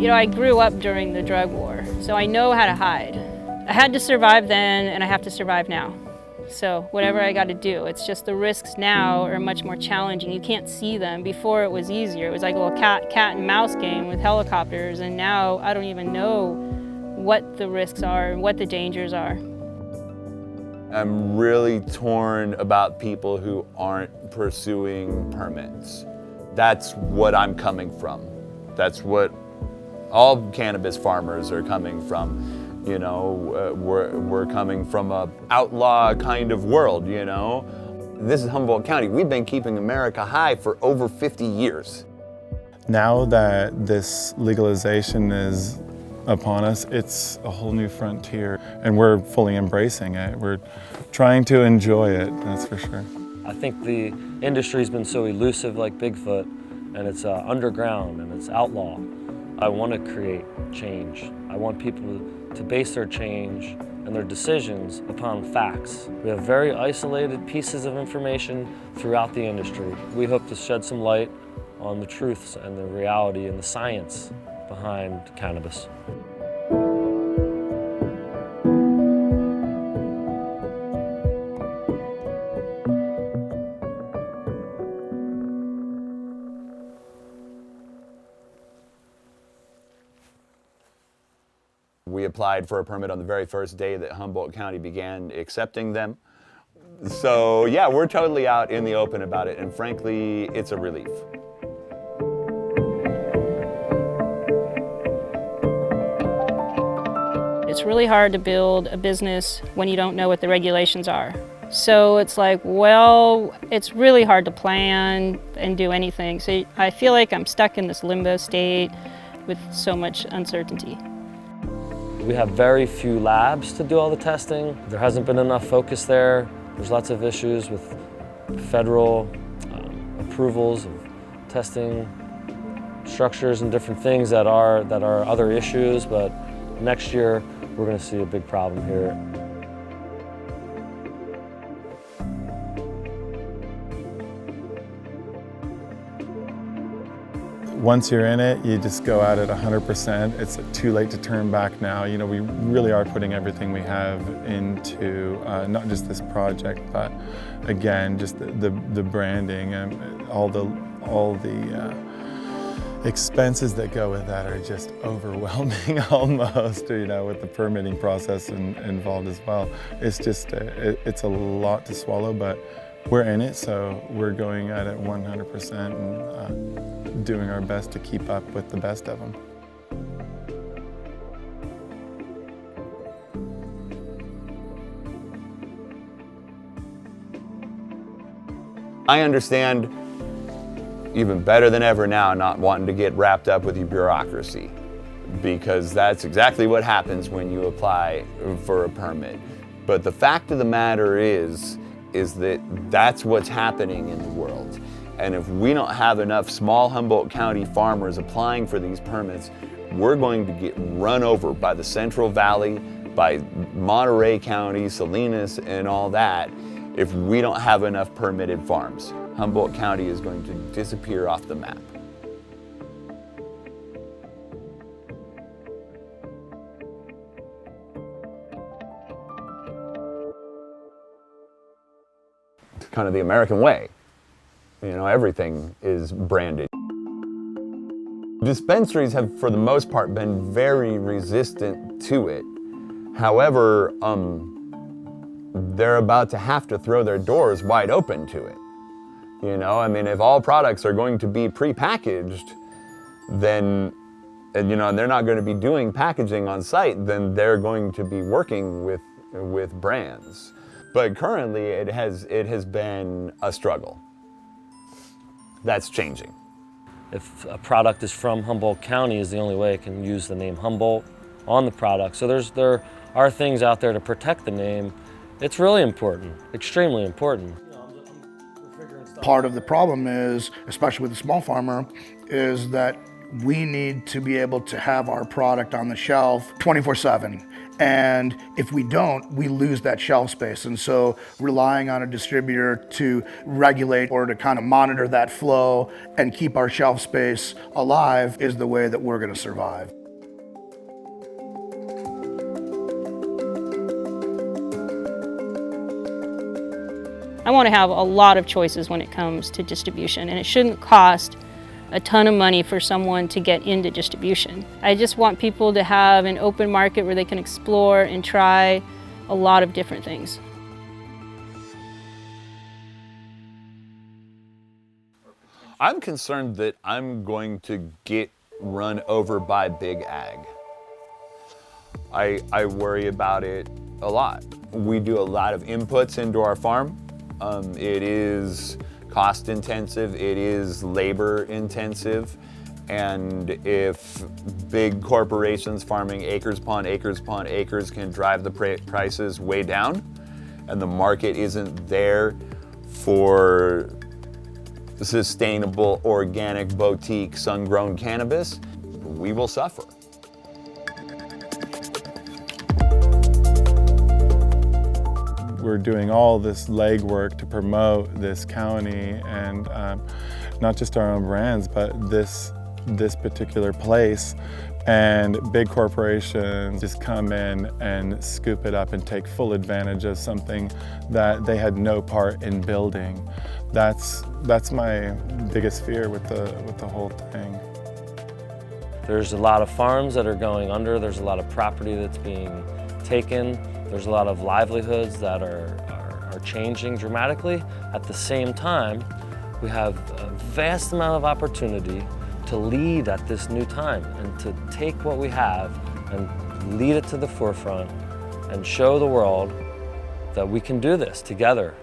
You know, I grew up during the drug war, so I know how to hide. I had to survive then, and I have to survive now. So whatever I got to do, it's just the risks now are much more challenging. You can't see them. Before it was easier. It was like a little cat and mouse game with helicopters, and now I don't even know what the risks are and what the dangers are. I'm really torn about people who aren't pursuing permits. That's what I'm coming from. That's what all cannabis farmers are coming from. You know, we're coming from a outlaw kind of world, you know. This is Humboldt County. We've been keeping America high for over 50 years. Now that this legalization is upon us, it's a whole new frontier, and we're fully embracing it. We're trying to enjoy it, that's for sure. I think the industry's been so elusive like Bigfoot, and it's underground and it's outlaw. I want to create change. I want people to base their change and their decisions upon facts. We have very isolated pieces of information throughout the industry. We hope to shed some light on the truths and the reality and the science behind cannabis. We applied for a permit on the very first day that Humboldt County began accepting them. So yeah, we're totally out in the open about it, and frankly, it's a relief. It's really hard to build a business when you don't know what the regulations are. So it's like, well, it's really hard to plan and do anything. So I feel like I'm stuck in this limbo state with so much uncertainty. We have very few labs to do all the testing. There hasn't been enough focus there. There's lots of issues with federal approvals of testing structures and different things that are other issues, but next year we're going to see a big problem here. Once you're in it, you just go at it 100%. It's too late to turn back now. You know, we really are putting everything we have into not just this project, but again, just the branding and all the expenses that go with that are just overwhelming almost, you know, with the permitting process involved as well. It's just, it's a lot to swallow, but we're in it, so we're going at it 100% and doing our best to keep up with the best of them. I understand even better than ever now not wanting to get wrapped up with the bureaucracy, because that's exactly what happens when you apply for a permit. But the fact of the matter is that that's what's happening in the world. And if we don't have enough small Humboldt County farmers applying for these permits, we're going to get run over by the Central Valley, by Monterey County, Salinas, and all that. If we don't have enough permitted farms, Humboldt County is going to disappear off the map. It's kind of the American way. You know, everything is branded. Dispensaries have, for the most part, been very resistant to it. However, they're about to have to throw their doors wide open to it. You know, I mean, if all products are going to be pre-packaged, then, you know, and they're not going to be doing packaging on site, then they're going to be working with brands. But currently, it has been a struggle. That's changing. If a product is from Humboldt County, is the only way it can use the name Humboldt on the product. So there are things out there to protect the name. It's really important, extremely important. Part of the problem is, especially with the small farmer, is that We need to be able to have our product on the shelf 24/7. And if we don't, we lose that shelf space. And so relying on a distributor to regulate or to kind of monitor that flow and keep our shelf space alive is the way that we're going to survive. I want to have a lot of choices when it comes to distribution, and it shouldn't cost a ton of money for someone to get into distribution. I just want people to have an open market where they can explore and try a lot of different things. I'm concerned that I'm going to get run over by big ag. I worry about it a lot. We do a lot of inputs into our farm. It is cost intensive, it is labor intensive, and if big corporations farming acres upon acres upon acres can drive the prices way down, and the market isn't there for sustainable, organic, boutique, sun-grown cannabis, we will suffer. We're doing all this legwork to promote this county and not just our own brands, but this particular place. And big corporations just come in and scoop it up and take full advantage of something that they had no part in building. That's my biggest fear with the whole thing. There's a lot of farms that are going under. There's a lot of property that's being taken. There's a lot of livelihoods that are changing dramatically. At the same time, we have a vast amount of opportunity to lead at this new time and to take what we have and lead it to the forefront and show the world that we can do this together.